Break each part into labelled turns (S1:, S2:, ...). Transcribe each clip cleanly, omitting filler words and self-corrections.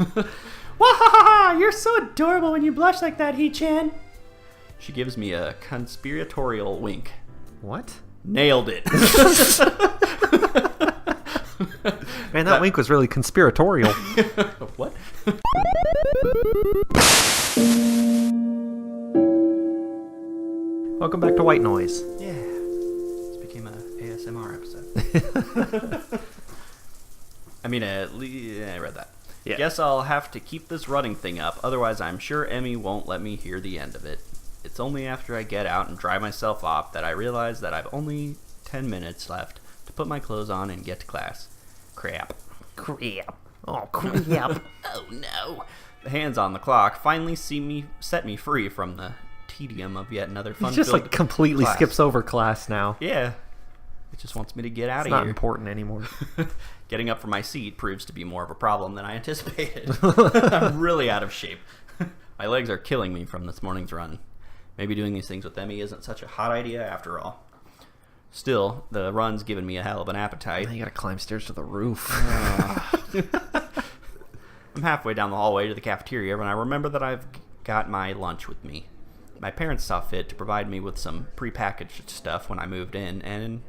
S1: Wahaha! You're so adorable when you blush like that, He-chan. She gives me a conspiratorial wink.
S2: What?
S1: Nailed it.
S2: Man, that wink was really conspiratorial.
S1: What?
S2: Welcome back to White Noise.
S1: Yeah. This became a ASMR episode. I mean, I read that.
S2: Yeah.
S1: Guess I'll have to keep this running thing up, otherwise I'm sure Emi won't let me hear the end of it. It's only after I get out and dry myself off that I realize that I've only 10 minutes left to put my clothes on and get to class. Crap.
S2: Oh, crap.
S1: Oh no. The hands on the clock finally set me free from the tedium of yet another fun.
S2: He just like completely
S1: class.
S2: Skips over class now.
S1: Yeah. It just wants me to get out
S2: It's
S1: of
S2: not
S1: here.
S2: important anymore.
S1: Getting up from my seat proves to be more of a problem than I anticipated. I'm really out of shape. My legs are killing me from this morning's run. Maybe doing these things with Emi isn't such a hot idea after all. Still, the run's given me a hell of an appetite.
S2: You gotta climb stairs to the roof.
S1: I'm halfway down the hallway to the cafeteria when I remember that I've got my lunch with me. My parents saw fit to provide me with some prepackaged stuff when I moved in, and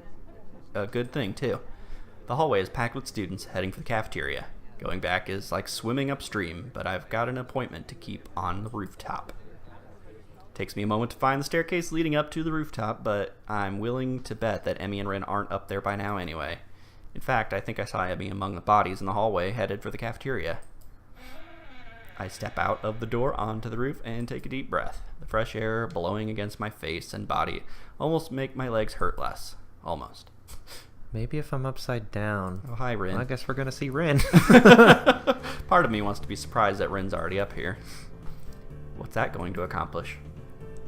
S1: a good thing, too. The hallway is packed with students heading for the cafeteria. Going back is like swimming upstream, but I've got an appointment to keep on the rooftop. Takes me a moment to find the staircase leading up to the rooftop, but I'm willing to bet that Emi and Rin aren't up there by now anyway. In fact, I think I saw Emi among the bodies in the hallway headed for the cafeteria. I step out of the door onto the roof and take a deep breath. The fresh air blowing against my face and body almost make my legs hurt less. Almost.
S2: Maybe if I'm upside down.
S1: Oh, hi, Rin.
S2: Well, I guess we're gonna see Rin.
S1: Part of me wants to be surprised that Rin's already up here. What's that going to accomplish?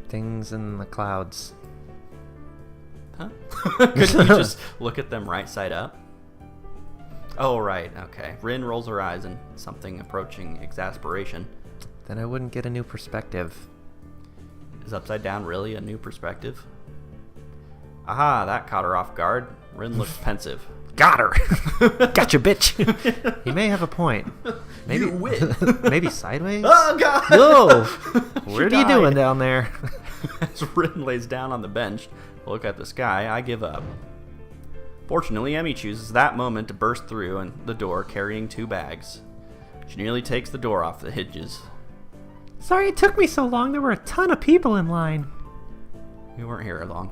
S2: Things in the clouds.
S1: Huh? Couldn't you just look at them right side up? Oh, right, okay. Rin rolls her eyes in something approaching exasperation.
S2: Then I wouldn't get a new perspective.
S1: Is upside down really a new perspective? Aha, that caught her off guard. Rin looks pensive.
S2: Got her! Gotcha, bitch! He may have a point. Maybe,
S1: You win!
S2: Maybe sideways?
S1: Oh, God!
S2: Whoa! What are you
S1: died.
S2: doing down there?
S1: As Rin lays down on the bench, look at the sky, I give up. Fortunately, Emi chooses that moment to burst through and the door carrying 2 bags. She nearly takes the door off the hinges.
S3: Sorry it took me so long. There were a ton of people in line.
S1: We weren't here long.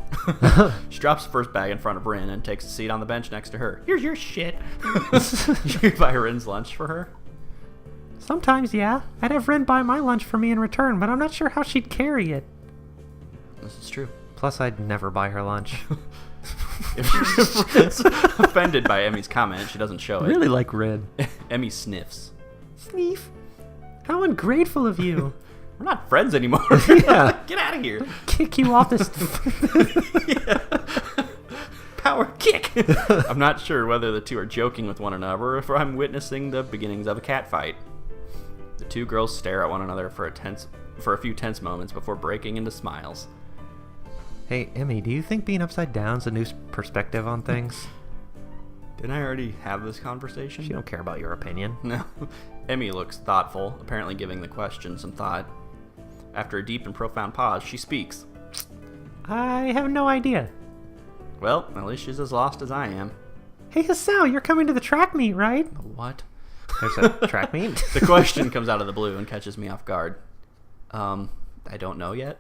S1: She drops the first bag in front of Rin and takes a seat on the bench next to her.
S3: Here's your shit.
S1: You buy Rin's lunch for her?
S3: Sometimes, yeah. I'd have Rin buy my lunch for me in return, but I'm not sure how she'd carry it.
S1: This is true.
S2: Plus, I'd never buy her lunch.
S1: If Rin's offended by Emi's comment, she doesn't show it.
S2: Really like Rin.
S1: Emi sniffs.
S3: Sneef. How ungrateful of you.
S1: We're not friends anymore.
S2: Yeah.
S1: Get out of here.
S3: Kick you off this...
S1: Yeah. Power kick. I'm not sure whether the two are joking with one another or if I'm witnessing the beginnings of a catfight. The 2 girls stare at one another for a few tense moments before breaking into smiles.
S2: Hey, Emi, do you think being upside down's a new perspective on things?
S1: Didn't I already have this conversation?
S2: She don't care about your opinion.
S1: No. Emi looks thoughtful, apparently giving the question some thought. After a deep and profound pause, she speaks.
S3: I have no idea.
S1: Well, at least she's as lost as I am.
S3: Hey, Hisao, you're coming to the track meet, right?
S1: What?
S2: There's a track meet?
S1: The question comes out of the blue and catches me off guard. I don't know yet.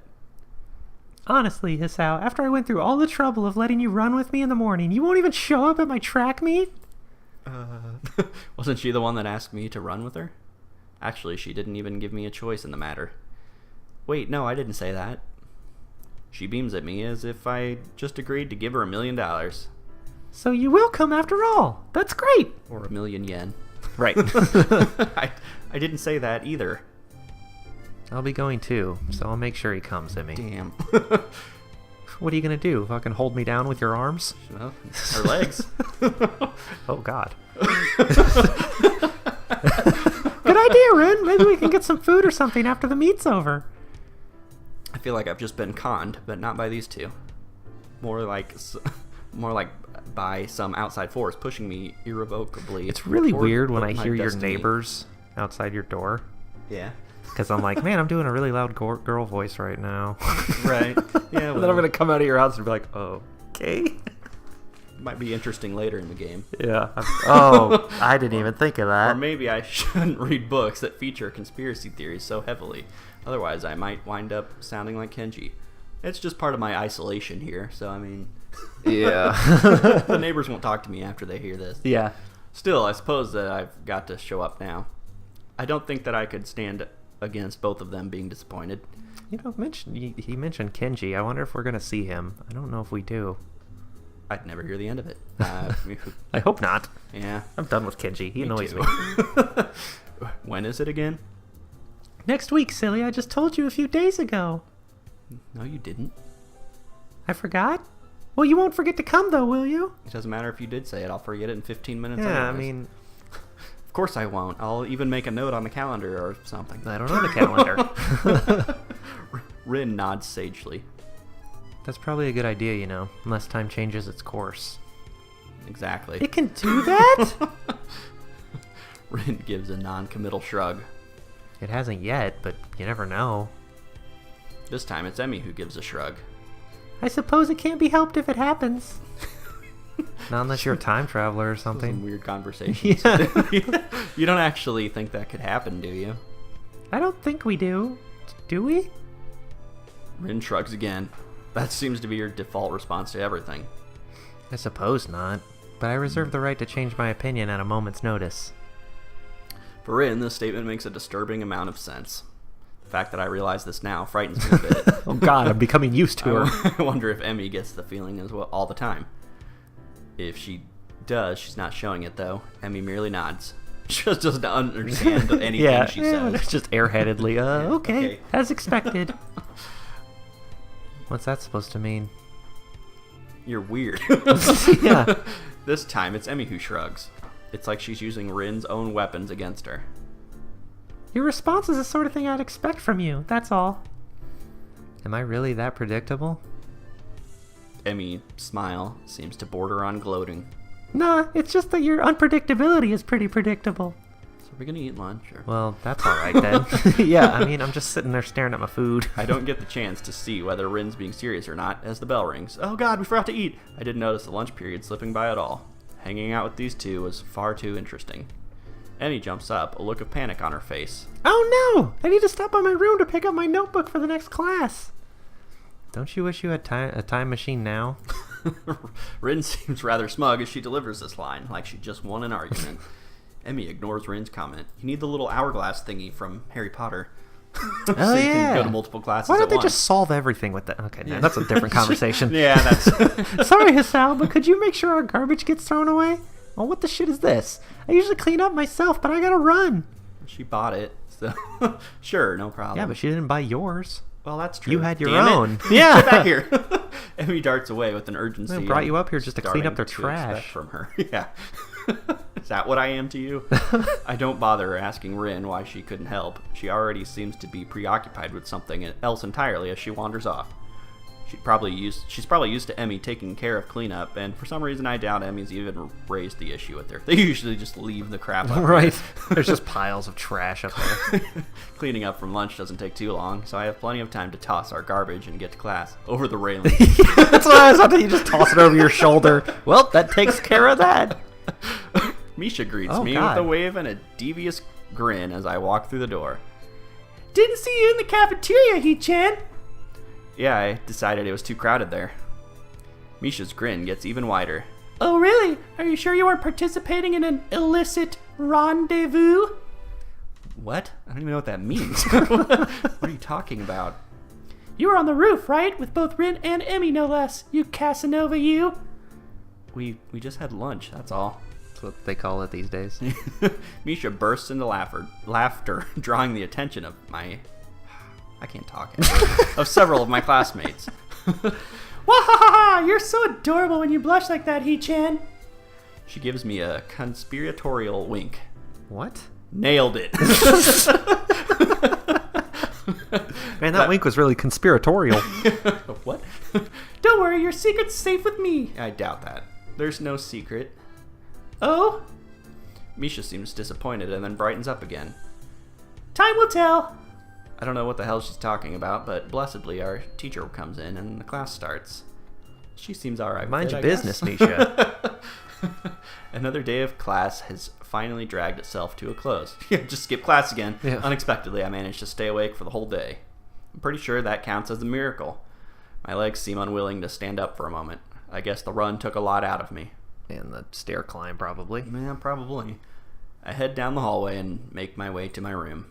S3: Honestly, Hisao, after I went through all the trouble of letting you run with me in the morning, you won't even show up at my track meet?
S1: Wasn't she the one that asked me to run with her? Actually, she didn't even give me a choice in the matter. Wait, no, I didn't say that. She beams at me as if I just agreed to give her $1 million.
S3: So you will come after all. That's great.
S1: Or 1,000,000 yen.
S2: Right.
S1: I didn't say that either.
S2: I'll be going too, so I'll make sure he comes, Emi.
S1: Damn.
S2: What are you gonna do? Fucking hold me down with your arms?
S1: Well, her legs.
S2: Oh, God.
S3: Good idea, Rin. Maybe we can get some food or something after the meet's over.
S1: I feel like I've just been conned, but not by these two. More like by some outside force pushing me irrevocably.
S2: It's really
S1: toward
S2: weird when I
S1: my
S2: hear your
S1: destiny.
S2: neighbors outside your door.
S1: Yeah.
S2: Because I'm like, man, I'm doing a really loud girl voice right now.
S1: Right. Yeah.
S2: And then I'm going to come out of your house and be like, oh, okay.
S1: Might be interesting later in the game.
S2: Yeah. Oh, I didn't even think of
S1: Or
S2: that.
S1: maybe I shouldn't read books that feature conspiracy theories so heavily. Otherwise, I might wind up sounding like Kenji. It's just part of my isolation here, so I mean...
S2: Yeah.
S1: The neighbors won't talk to me after they hear this.
S2: Yeah.
S1: Still, I suppose that I've got to show up now. I don't think that I could stand against both of them being disappointed.
S2: You know, he mentioned Kenji. I wonder if we're going to see him. I don't know if we do.
S1: I'd never hear the end of it.
S2: I hope not.
S1: Yeah.
S2: I'm done with Kenji. He annoys me.
S1: When is it again?
S3: Next week, silly. I just told you a few days ago.
S1: No, you didn't.
S3: I forgot? Well, you won't forget to come, though, will you?
S1: It doesn't matter if you did say it. I'll forget it in 15 minutes.
S2: Yeah,
S1: anyways.
S2: I mean...
S1: Of course I won't. I'll even make a note on the calendar or something.
S2: I don't own a calendar.
S1: Rin nods sagely.
S2: That's probably a good idea, you know, unless time changes its course.
S1: Exactly.
S3: It can do that?
S1: Rin gives a non-committal shrug.
S2: It hasn't yet, but you never know.
S1: This time it's Emi who gives a shrug.
S3: I suppose it can't be helped if it happens.
S2: Not unless you're a time traveler or
S1: Some
S2: something.
S1: weird conversations.
S2: Yeah.
S1: You don't actually think that could happen, do you?
S3: I don't think we do. Do we?
S1: Rin shrugs again. That seems to be your default response to everything.
S2: I suppose not, but I reserve the right to change my opinion at a moment's notice.
S1: For Rin, this statement makes a disturbing amount of sense. The fact that I realize this now frightens me a bit.
S2: Oh god, I'm becoming used to her.
S1: I wonder if Emi gets the feeling as well all the time. If she does, she's not showing it though. Emi merely nods. She just doesn't understand anything she says.
S2: Just airheadedly,
S3: Okay, as expected.
S2: What's that supposed to mean?
S1: You're weird.
S2: Yeah.
S1: This time it's Emi who shrugs. It's like she's using Rin's own weapons against her.
S3: Your response is the sort of thing I'd expect from you, that's all.
S2: Am I really that predictable?
S1: Emi's smile seems to border on gloating.
S3: Nah, it's just that your unpredictability is pretty predictable.
S1: So we're gonna eat lunch, or...
S2: Well, that's alright then. Yeah, I mean, I'm just sitting there staring at my food.
S1: I don't get the chance to see whether Rin's being serious or not as the bell rings. Oh god, we forgot to eat! I didn't notice the lunch period slipping by at all. Hanging out with these two was far too interesting. Emi jumps up, a look of panic on her face.
S3: Oh no! I need to stop by my room to pick up my notebook for the next class.
S2: Don't you wish you had a time machine now?
S1: Rin seems rather smug as she delivers this line, like she just won an argument. Emi ignores Rin's comment. You need the little hourglass thingy from Harry Potter. So
S2: Oh,
S1: you
S2: yeah.
S1: can go to multiple classes
S2: Why don't
S1: at
S2: they
S1: once.
S2: just solve everything with that? Okay, no,
S1: Yeah.
S2: that's a different conversation.
S1: Yeah, that's...
S3: Sorry, Hisao, but could you make sure our garbage gets thrown away?
S2: Well, what the shit is this?
S3: I usually clean up myself, but I gotta run.
S1: She bought it, so... Sure, no problem.
S2: Yeah, but she didn't buy yours.
S1: Well, that's true.
S2: You had your
S1: Damn it.
S2: own.
S1: Yeah. Get back here. Emi darts away with an urgency.
S2: They brought you
S1: I'm
S2: up here just to clean up their
S1: starting to
S2: trash.
S1: expect from her. Yeah. Is that what I am to you? I don't bother asking Rin why she couldn't help. She already seems to be preoccupied with something else entirely as she wanders off. She's probably used to Emi taking care of cleanup, and for some reason I doubt Emi's even raised the issue with her. They usually just leave the crap up.
S2: Right. There's just piles of trash up there.
S1: Cleaning up from lunch doesn't take too long, so I have plenty of time to toss our garbage and get to class. Over the railing.
S2: That's what I was about to. You just toss it over your shoulder. Well, that takes care of that.
S1: Misha greets
S2: Oh,
S1: me
S2: God.
S1: with a wave and a devious grin as I walk through the door.
S3: Didn't see you in the cafeteria, He-chan.
S1: Yeah, I decided it was too crowded there. Misha's grin gets even wider.
S3: Oh, really? Are you sure you weren't participating in an illicit rendezvous?
S1: What? I don't even know what that means. What are you talking about?
S3: You were on the roof, right? With both Rin and Emi, no less. You Casanova, you.
S1: We just had lunch, that's all.
S2: That's what they call it these days.
S1: Misha bursts into laughter, drawing the attention of I can't talk. Of several of my classmates.
S3: Wahahaha! You're so adorable when you blush like that, He-chan.
S1: She gives me a conspiratorial wink.
S2: What?
S1: Nailed it.
S2: Man, that wink was really conspiratorial.
S1: What?
S3: Don't worry, your secret's safe with me.
S1: I doubt that. There's no secret.
S3: Oh?
S1: Misha seems disappointed and then brightens up again.
S3: Time will tell.
S1: I don't know what the hell she's talking about, but blessedly our teacher comes in and the class starts. She seems alright.
S2: Mind your business, Misha.
S1: Another day of class has finally dragged itself to a close. Just skip class again.
S2: Yeah.
S1: Unexpectedly, I managed to stay awake for the whole day. I'm pretty sure that counts as a miracle. My legs seem unwilling to stand up for a moment. I guess the run took a lot out of me.
S2: And the stair climb, probably.
S1: Yeah, probably. I head down the hallway and make my way to my room.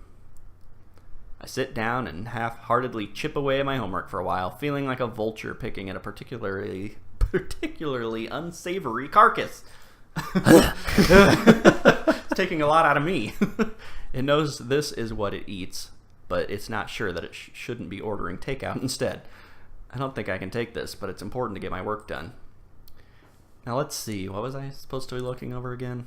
S1: I sit down and half-heartedly chip away at my homework for a while, feeling like a vulture picking at a particularly unsavory carcass. It's taking a lot out of me. It knows this is what it eats, but it's not sure that it shouldn't be ordering takeout instead. I don't think I can take this, but it's important to get my work done. Now let's see, what was I supposed to be looking over again?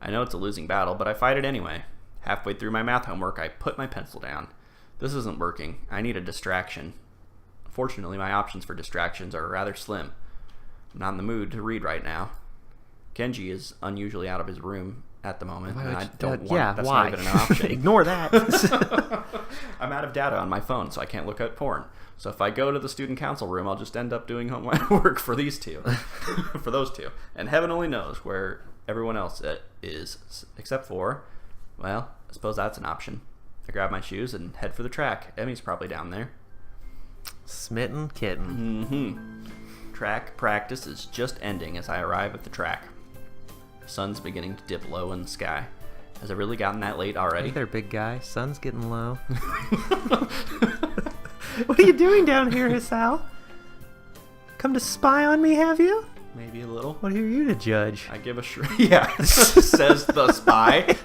S1: I know it's a losing battle, but I fight it anyway. Halfway through my math homework, I put my pencil down. This isn't working. I need a distraction. Unfortunately, my options for distractions are rather slim. I'm not in the mood to read right now. Kenji is unusually out of his room at the moment, and I don't want that's
S2: why?
S1: not even an option.
S2: Ignore that.
S1: I'm out of data on my phone, so I can't look at porn. So if I go to the student council room, I'll just end up doing homework for these two. For those two. And heaven only knows where everyone else is, except for, well, I suppose that's an option. I grab my shoes and head for the track. Emi's probably down there.
S2: Smitten kitten.
S1: Track practice is just ending as I arrive at the track. The sun's beginning to dip low in the sky. Has it really gotten that late already?
S2: Hey there, big guy. Sun's getting low.
S3: What are you doing down here, Hisao? Come to spy on me, have you?
S1: Maybe a little.
S2: What are you to judge?
S1: I give a shrug. Yeah, says the spy.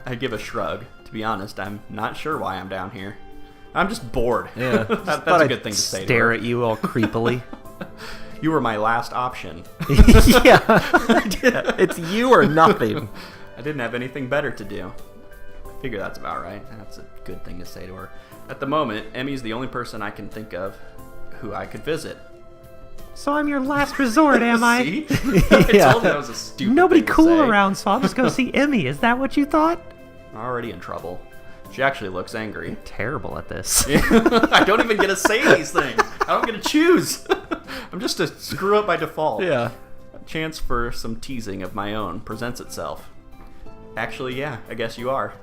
S1: I give a shrug. To be honest, I'm not sure why I'm down here. I'm just bored.
S2: Yeah,
S1: that's a good thing to say.
S2: Stare at you all creepily.
S1: You were my last option.
S2: Yeah, it's you or nothing.
S1: I didn't have anything better to do. I figure that's about right. That's a good thing to say to her. At the moment, Emi's the only person I can think of who I could visit.
S3: So I'm your last resort, am I?
S1: See? I told you that was a stupid
S3: Nobody
S1: thing to
S3: cool
S1: say.
S3: around, so I'll just go see Emi. Is that what you thought?
S1: I'm already in trouble. She actually looks angry.
S2: Terrible at this.
S1: I don't even get to say these things. I don't get to choose. I'm just a screw up by default.
S2: Yeah.
S1: A chance for some teasing of my own presents itself. Actually, yeah, I guess you are.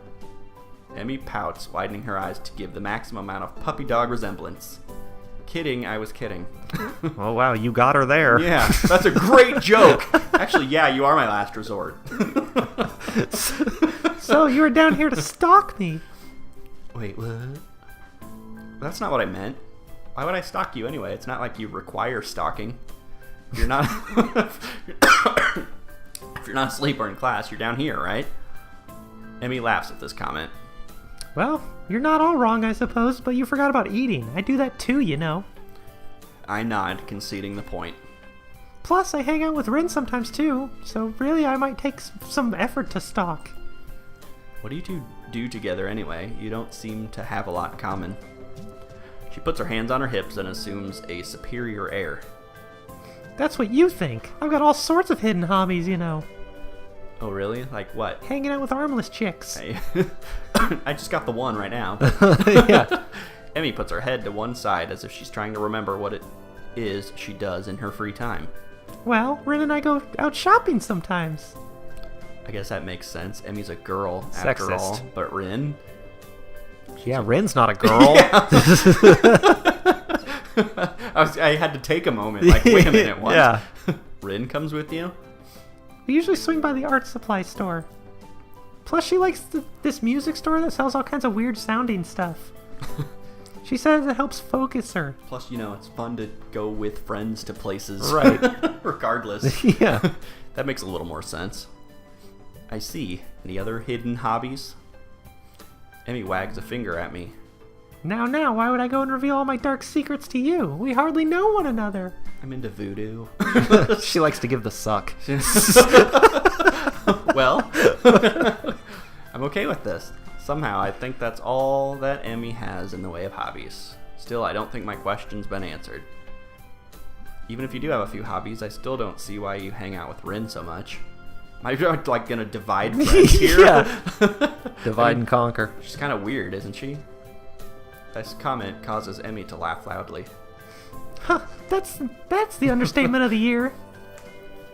S1: Emi pouts, widening her eyes to give the maximum amount of puppy dog resemblance. Kidding, I was kidding.
S2: Oh, wow, you got her there.
S1: Yeah, that's a great joke. Actually, yeah, you are my last resort.
S3: So you were down here to stalk me.
S1: Wait, what? That's not what I meant. Why would I stalk you anyway? It's not like you require stalking. You're not... If you're not asleep or in class, you're down here, right? Emi laughs at this comment.
S3: Well, you're not all wrong, I suppose, but you forgot about eating. I do that too, you know.
S1: I nod, conceding the point.
S3: Plus, I hang out with Rin sometimes too, so really I might take some effort to stalk.
S1: What do you two do together anyway? You don't seem to have a lot in common. She puts her hands on her hips and assumes a superior air.
S3: That's what you think. I've got all sorts of hidden hobbies, you know.
S1: Oh, really? Like what?
S3: Hanging out with armless chicks.
S1: Hey. I just got the one right now.
S2: Yeah.
S1: Emi puts her head to one side as if she's trying to remember what it is she does in her free time.
S3: Well, Rin and I go out shopping sometimes.
S1: I guess that makes sense. Emi's a girl, after
S2: Sexist.
S1: all. But Rin?
S2: Yeah, Rin's not a girl.
S1: I had to take a moment. Like, wait a minute, what?
S2: Yeah.
S1: Rin comes with you?
S3: We usually swing by the art supply store. Plus, she likes this music store that sells all kinds of weird sounding stuff. She says it helps focus her.
S1: Plus, you know, it's fun to go with friends to places.
S2: Right.
S1: Regardless.
S2: Yeah.
S1: That makes a little more sense. I see. Any other hidden hobbies? Emi wags a finger at me.
S3: Now, why would I go and reveal all my dark secrets to you? We hardly know one another.
S1: I'm into voodoo.
S2: She likes to give the suck.
S1: Well, I'm okay with this. Somehow, I think that's all that Emi has in the way of hobbies. Still, I don't think my question's been answered. Even if you do have a few hobbies, I still don't see why you hang out with Rin so much. Am I like gonna divide friends here?
S2: Yeah. Divide and conquer.
S1: She's kind of weird, isn't she? This comment causes Emi to laugh loudly.
S3: Huh, that's the understatement of the year.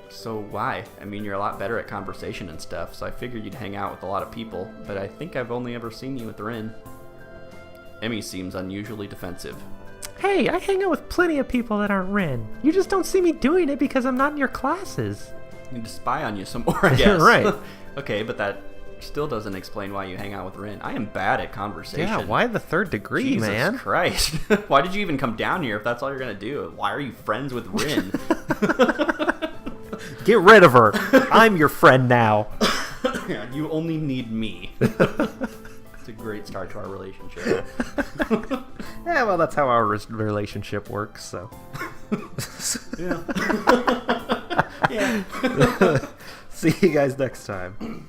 S1: So why? I mean, you're a lot better at conversation and stuff, so I figured you'd hang out with a lot of people, but I think I've only ever seen you with Rin. Emi seems unusually defensive.
S3: Hey, I hang out with plenty of people that aren't Rin. You just don't see me doing it because I'm not in your classes.
S1: I need to spy on you some more, I guess.
S2: Right.
S1: Okay, but that still doesn't explain why you hang out with Rin. I am bad at conversation.
S2: Yeah, why the third degree,
S1: Jesus
S2: man?
S1: Christ. Why did you even come down here if that's all you're going to do? Why are you friends with Rin?
S2: Get rid of her. I'm your friend now.
S1: Yeah, you only need me. It's a great start to our relationship.
S2: Yeah, well, that's how our relationship works, so.
S1: Yeah. Yeah.
S2: See you guys next time.